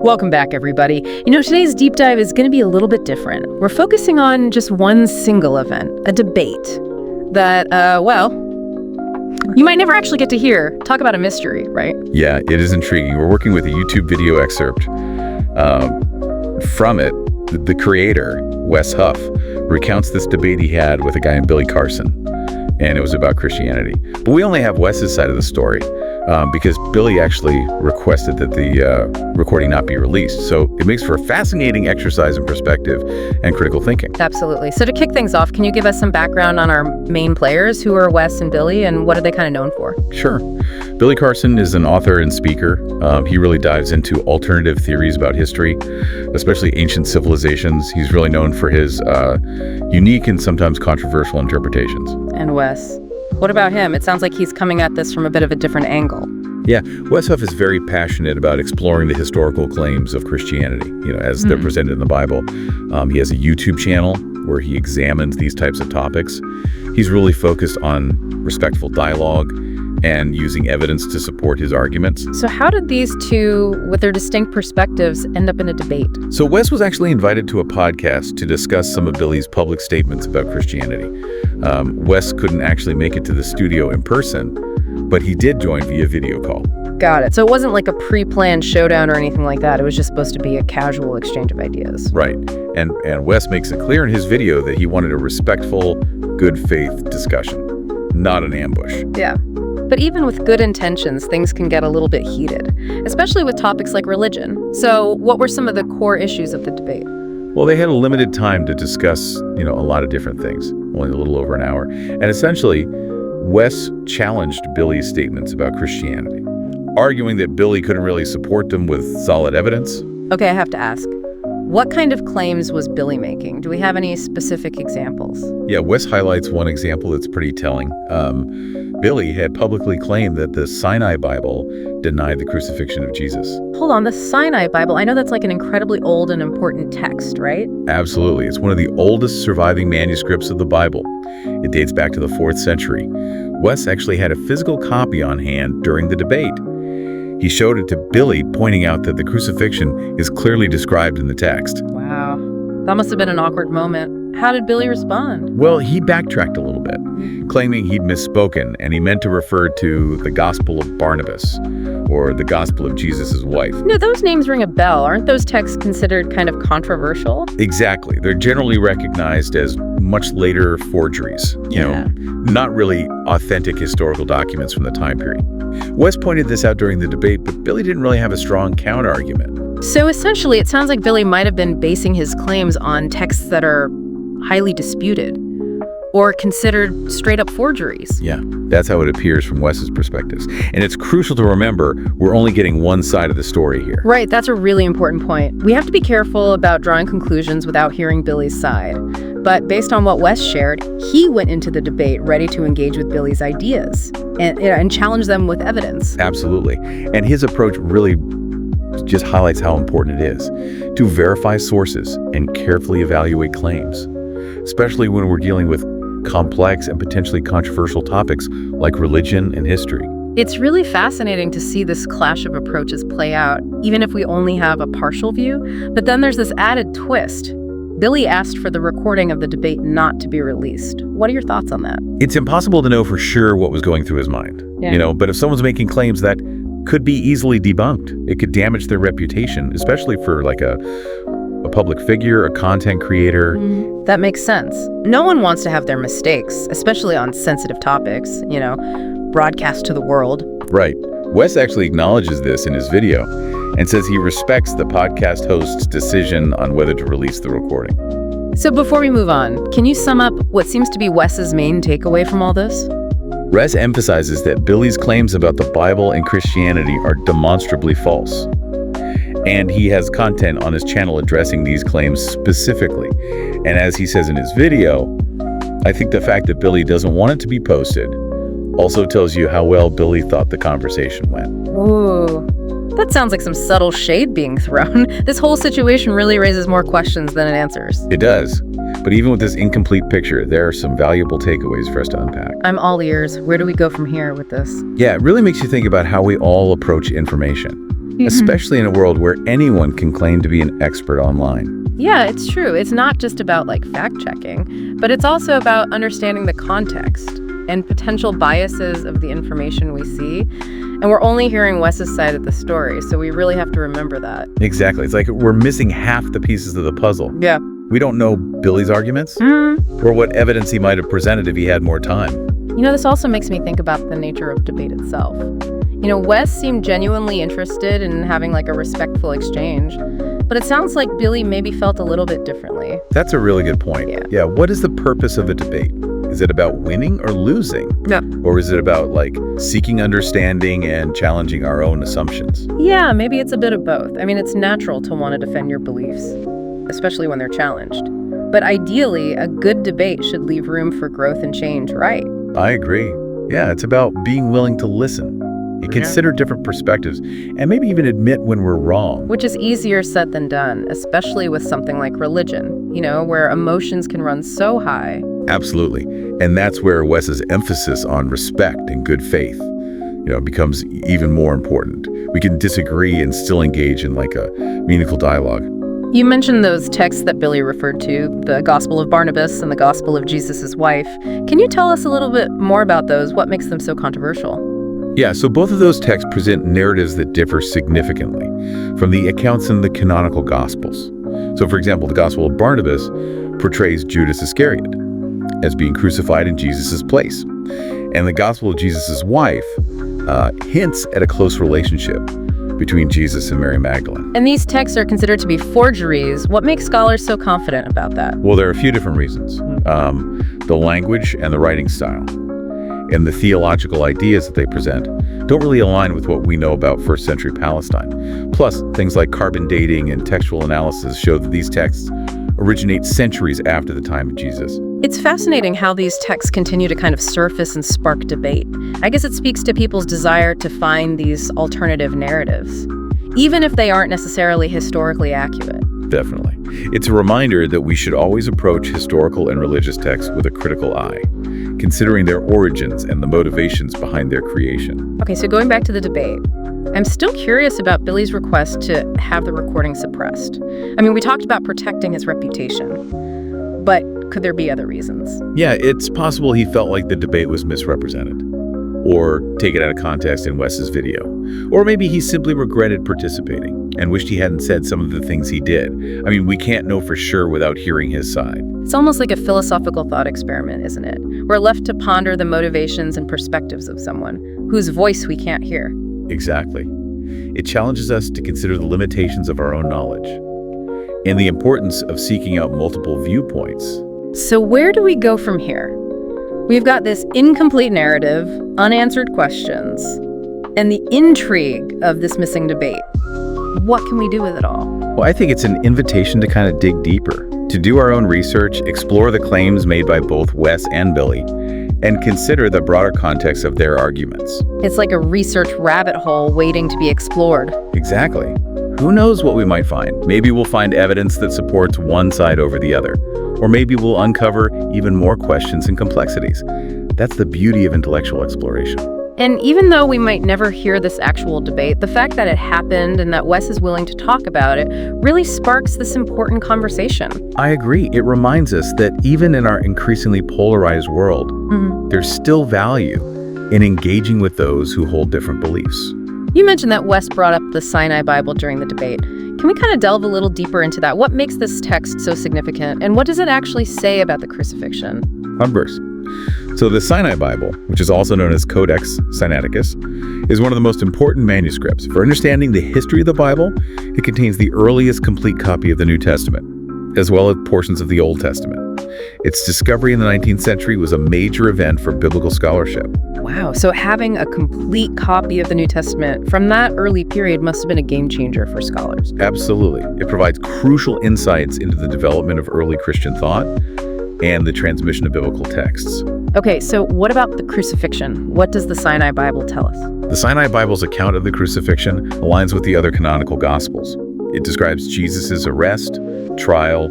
Welcome back, everybody. Today's deep dive is going to be a little bit different. We're focusing on just one single event, a debate that, you might never actually get to hear. Talk about a mystery, right? Yeah, it is intriguing. We're working with a YouTube video excerpt from it. The creator, Wes Huff, recounts this debate he had with a guy named Billy Carson, and it was about Christianity. But we only have Wes's side of the story because Billy actually requested that the recording not be released. So it makes for a fascinating exercise in perspective and critical thinking. Absolutely. So to kick things off, can you give us some background on our main players? Who are Wes and Billy, and what are they kind of known for? Sure. Billy Carson is an author and speaker. He really dives into alternative theories about history, especially ancient civilizations. He's really known for his unique and sometimes controversial interpretations. And Wes, what about him? It sounds like he's coming at this from a bit of a different angle. Yeah, Wes Huff is very passionate about exploring the historical claims of Christianity, as they're presented in the Bible. He has a YouTube channel where he examines these types of topics. He's really focused on respectful dialogue and using evidence to support his arguments. So how did these two, with their distinct perspectives, end up in a debate? So Wes was actually invited to a podcast to discuss some of Billy's public statements about Christianity. Wes couldn't actually make it to the studio in person, but he did join via video call. Got it. So it wasn't like a pre-planned showdown or anything like that. It was just supposed to be a casual exchange of ideas. Right. And Wes makes it clear in his video that he wanted a respectful, good faith discussion, not an ambush. Yeah. But even with good intentions, things can get a little bit heated, especially with topics like religion. So what were some of the core issues of the debate? Well, they had a limited time to discuss, a lot of different things, only a little over an hour. And essentially, Wes challenged Billy's statements about Christianity, arguing that Billy couldn't really support them with solid evidence. Okay, I have to ask, what kind of claims was Billy making? Do we have any specific examples? Yeah, Wes highlights one example that's pretty telling. Billy had publicly claimed that the Sinai Bible denied the crucifixion of Jesus. Hold on, the Sinai Bible, I know that's like an incredibly old and important text, right? Absolutely. It's one of the oldest surviving manuscripts of the Bible. It dates back to the 4th century. Wes actually had a physical copy on hand during the debate. He showed it to Billy, pointing out that the crucifixion is clearly described in the text. Wow. That must have been an awkward moment. How did Billy respond? Well, he backtracked a little bit, claiming he'd misspoken, and he meant to refer to the Gospel of Barnabas, or the Gospel of Jesus' wife. Those names ring a bell. Aren't those texts considered kind of controversial? Exactly. They're generally recognized as much later forgeries, not really authentic historical documents from the time period. Wes pointed this out during the debate, but Billy didn't really have a strong counter-argument. So essentially, it sounds like Billy might have been basing his claims on texts that are highly disputed or considered straight-up forgeries. Yeah, that's how it appears from Wes's perspectives. And it's crucial to remember we're only getting one side of the story here. Right, that's a really important point. We have to be careful about drawing conclusions without hearing Billy's side. But based on what Wes shared, he went into the debate ready to engage with Billy's ideas and challenge them with evidence. Absolutely. And his approach really just highlights how important it is to verify sources and carefully evaluate claims, especially when we're dealing with complex and potentially controversial topics like religion and history. It's really fascinating to see this clash of approaches play out, even if we only have a partial view. But then there's this added twist. Billy asked for the recording of the debate not to be released. What are your thoughts on that? It's impossible to know for sure what was going through his mind, but if someone's making claims that could be easily debunked, it could damage their reputation, especially for like a public figure, a content creator. That makes sense. No one wants to have their mistakes, especially on sensitive topics, broadcast to the world. Right. Wes actually acknowledges this in his video and says he respects the podcast host's decision on whether to release the recording. So before we move on, can you sum up what seems to be Wes's main takeaway from all this? Wes emphasizes that Billy's claims about the Bible and Christianity are demonstrably false. And he has content on his channel addressing these claims specifically. And as he says in his video, I think the fact that Billy doesn't want it to be posted also tells you how well Billy thought the conversation went. Ooh, that sounds like some subtle shade being thrown. This whole situation really raises more questions than it answers. It does. But even with this incomplete picture, there are some valuable takeaways for us to unpack. I'm all ears. Where do we go from here with this? Yeah, it really makes you think about how we all approach information. especially in a world where anyone can claim to be an expert online. Yeah, it's true. It's not just about fact-checking, but it's also about understanding the context and potential biases of the information we see. And we're only hearing Wes's side of the story, so we really have to remember that. Exactly. It's like we're missing half the pieces of the puzzle. Yeah. We don't know Billy's arguments or what evidence he might have presented if he had more time. This also makes me think about the nature of debate itself. Wes seemed genuinely interested in having a respectful exchange, but it sounds like Billy maybe felt a little bit differently. That's a really good point. Yeah. What is the purpose of a debate? Is it about winning or losing? Yeah. Or is it about seeking understanding and challenging our own assumptions? Yeah, maybe it's a bit of both. It's natural to want to defend your beliefs, especially when they're challenged. But ideally, a good debate should leave room for growth and change, right? I agree. Yeah, it's about being willing to listen and consider different perspectives and maybe even admit when we're wrong. Which is easier said than done, especially with something like religion, where emotions can run so high. Absolutely. And that's where Wes's emphasis on respect and good faith, becomes even more important. We can disagree and still engage in a meaningful dialogue. You mentioned those texts that Billy referred to, the Gospel of Barnabas and the Gospel of Jesus' wife. Can you tell us a little bit more about those? What makes them so controversial? Yeah, so both of those texts present narratives that differ significantly from the accounts in the canonical Gospels. So, for example, the Gospel of Barnabas portrays Judas Iscariot as being crucified in Jesus' place. And the Gospel of Jesus' wife hints at a close relationship between Jesus and Mary Magdalene. And these texts are considered to be forgeries. What makes scholars so confident about that? Well, there are a few different reasons. The language and the writing style and the theological ideas that they present don't really align with what we know about first century Palestine. Plus, things like carbon dating and textual analysis show that these texts originate centuries after the time of Jesus. It's fascinating how these texts continue to kind of surface and spark debate. I guess it speaks to people's desire to find these alternative narratives, even if they aren't necessarily historically accurate. Definitely. It's a reminder that we should always approach historical and religious texts with a critical eye, considering their origins and the motivations behind their creation. Okay, so going back to the debate, I'm still curious about Billy's request to have the recording suppressed. We talked about protecting his reputation, but could there be other reasons? Yeah, it's possible he felt like the debate was misrepresented, or taken out of context in Wes's video. Or maybe he simply regretted participating and wished he hadn't said some of the things he did. We can't know for sure without hearing his side. It's almost like a philosophical thought experiment, isn't it? We're left to ponder the motivations and perspectives of someone whose voice we can't hear. Exactly. It challenges us to consider the limitations of our own knowledge and the importance of seeking out multiple viewpoints. So where do we go from here? We've got this incomplete narrative, unanswered questions, and the intrigue of this missing debate. What can we do with it all? Well, I think it's an invitation to kind of dig deeper, to do our own research, explore the claims made by both Wes and Billy, and consider the broader context of their arguments. It's like a research rabbit hole waiting to be explored. Exactly. Who knows what we might find? Maybe we'll find evidence that supports one side over the other. Or maybe we'll uncover even more questions and complexities. That's the beauty of intellectual exploration. And even though we might never hear this actual debate, the fact that it happened and that Wes is willing to talk about it really sparks this important conversation. I agree. It reminds us that even in our increasingly polarized world, there's still value in engaging with those who hold different beliefs. You mentioned that Wes brought up the Sinai Bible during the debate. Can we kind of delve a little deeper into that? What makes this text so significant, and what does it actually say about the crucifixion? Numbers. So the Sinai Bible, which is also known as Codex Sinaiticus, is one of the most important manuscripts. For understanding the history of the Bible, it contains the earliest complete copy of the New Testament, as well as portions of the Old Testament. Its discovery in the 19th century was a major event for biblical scholarship. Wow, so having a complete copy of the New Testament from that early period must have been a game changer for scholars. Absolutely. It provides crucial insights into the development of early Christian thought and the transmission of biblical texts. Okay, so what about the crucifixion? What does the Sinai Bible tell us? The Sinai Bible's account of the crucifixion aligns with the other canonical Gospels. It describes Jesus' arrest, trial,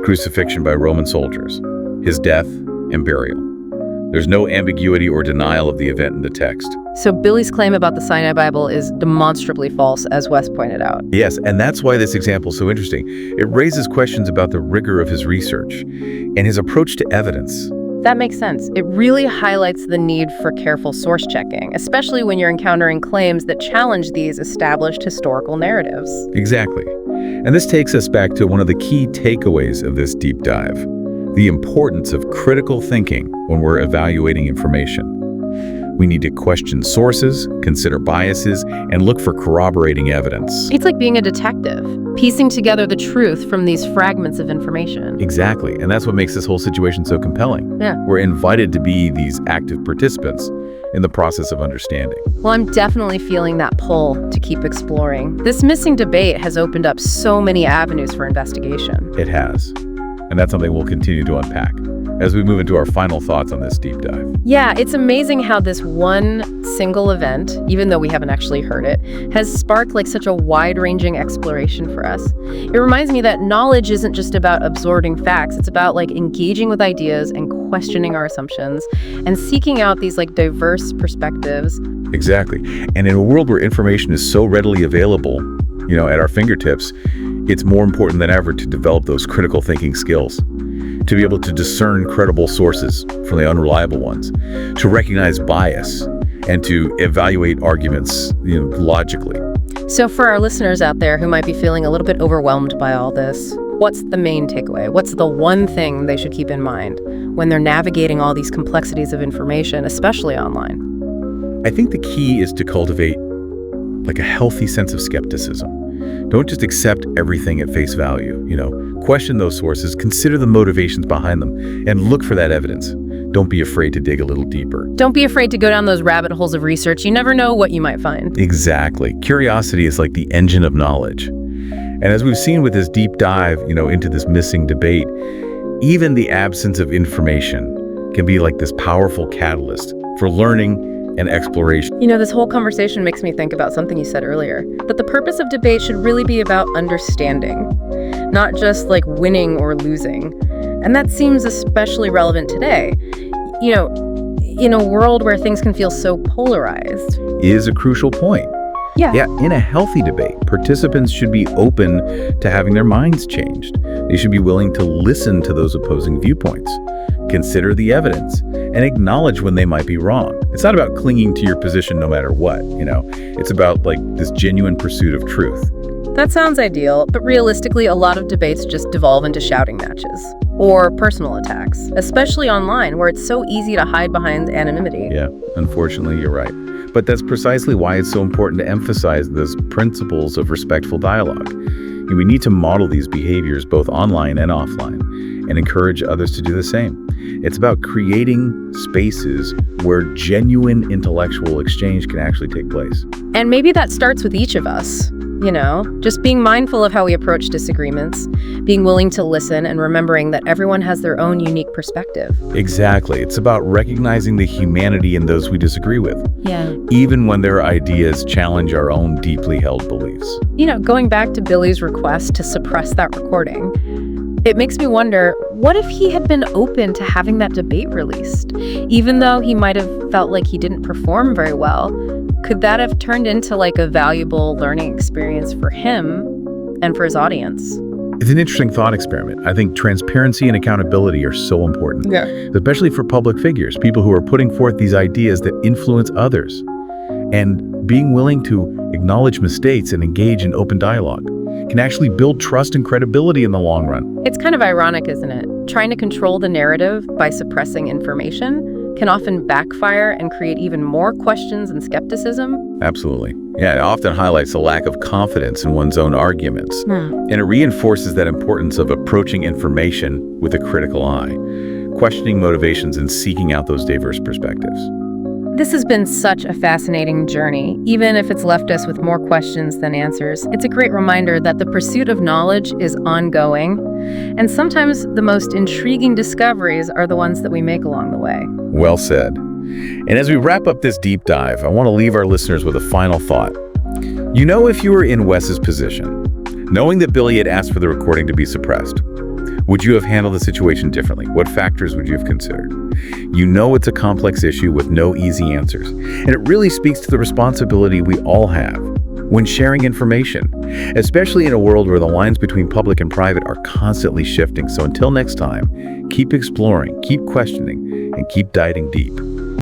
crucifixion by Roman soldiers, his death, and burial. There's no ambiguity or denial of the event in the text. So Billy's claim about the Sinai Bible is demonstrably false, as Wes pointed out. Yes, and that's why this example is so interesting. It raises questions about the rigor of his research and his approach to evidence. That makes sense. It really highlights the need for careful source checking, especially when you're encountering claims that challenge these established historical narratives. Exactly. And this takes us back to one of the key takeaways of this deep dive: the importance of critical thinking when we're evaluating information. We need to question sources, consider biases, and look for corroborating evidence. It's like being a detective, piecing together the truth from these fragments of information. Exactly, and that's what makes this whole situation so compelling. Yeah. We're invited to be these active participants in the process of understanding. Well, I'm definitely feeling that pull to keep exploring. This missing debate has opened up so many avenues for investigation. It has, and that's something we'll continue to unpack as we move into our final thoughts on this deep dive. Yeah, it's amazing how this one single event, even though we haven't actually heard it, has sparked like such a wide-ranging exploration for us. It reminds me that knowledge isn't just about absorbing facts, it's about like engaging with ideas and questioning our assumptions and seeking out these like diverse perspectives. Exactly. And in a world where information is so readily available, at our fingertips, it's more important than ever to develop those critical thinking skills, to be able to discern credible sources from the unreliable ones, to recognize bias, and to evaluate arguments, logically. So for our listeners out there who might be feeling a little bit overwhelmed by all this, what's the main takeaway? What's the one thing they should keep in mind when they're navigating all these complexities of information, especially online? I think the key is to cultivate like a healthy sense of skepticism. Don't just accept everything at face value, Question those sources, consider the motivations behind them, and look for that evidence. Don't be afraid to dig a little deeper. Don't be afraid to go down those rabbit holes of research. You never know what you might find. Exactly. Curiosity is like the engine of knowledge. And as we've seen with this deep dive, into this missing debate, even the absence of information can be like this powerful catalyst for learning and exploration. This whole conversation makes me think about something you said earlier, that the purpose of debate should really be about understanding, not just like winning or losing. And that seems especially relevant today. In a world where things can feel so polarized. Is a crucial point. Yeah, in a healthy debate, participants should be open to having their minds changed. They should be willing to listen to those opposing viewpoints, consider the evidence, and acknowledge when they might be wrong. It's not about clinging to your position no matter what, It's about like this genuine pursuit of truth. That sounds ideal, but realistically, a lot of debates just devolve into shouting matches or personal attacks, especially online where it's so easy to hide behind anonymity. Yeah, unfortunately, you're right. But that's precisely why it's so important to emphasize those principles of respectful dialogue. We need to model these behaviors both online and offline and encourage others to do the same. It's about creating spaces where genuine intellectual exchange can actually take place. And maybe that starts with each of us, just being mindful of how we approach disagreements, being willing to listen, and remembering that everyone has their own unique perspective. Exactly. It's about recognizing the humanity in those we disagree with. Yeah. Even when their ideas challenge our own deeply held beliefs. Going back to Billy's request to suppress that recording, it makes me wonder, what if he had been open to having that debate released? Even though he might have felt like he didn't perform very well, could that have turned into like a valuable learning experience for him and for his audience? It's an interesting thought experiment. I think transparency and accountability are so important, especially for public figures, people who are putting forth these ideas that influence others. And being willing to acknowledge mistakes and engage in open dialogue can actually build trust and credibility in the long run. It's kind of ironic, isn't it? Trying to control the narrative by suppressing information can often backfire and create even more questions and skepticism. Absolutely. Yeah, it often highlights the lack of confidence in one's own arguments. And it reinforces that importance of approaching information with a critical eye, questioning motivations and seeking out those diverse perspectives. This has been such a fascinating journey. Even if it's left us with more questions than answers, it's a great reminder that the pursuit of knowledge is ongoing, and sometimes the most intriguing discoveries are the ones that we make along the way. Well said. And as we wrap up this deep dive, I want to leave our listeners with a final thought. If you were in Wes's position, knowing that Billy had asked for the recording to be suppressed, Would you have handled the situation differently? What factors would you have considered? You know it's a complex issue with no easy answers, and it really speaks to the responsibility we all have when sharing information, especially in a world where the lines between public and private are constantly shifting. So until next time, keep exploring, keep questioning, and keep diving deep.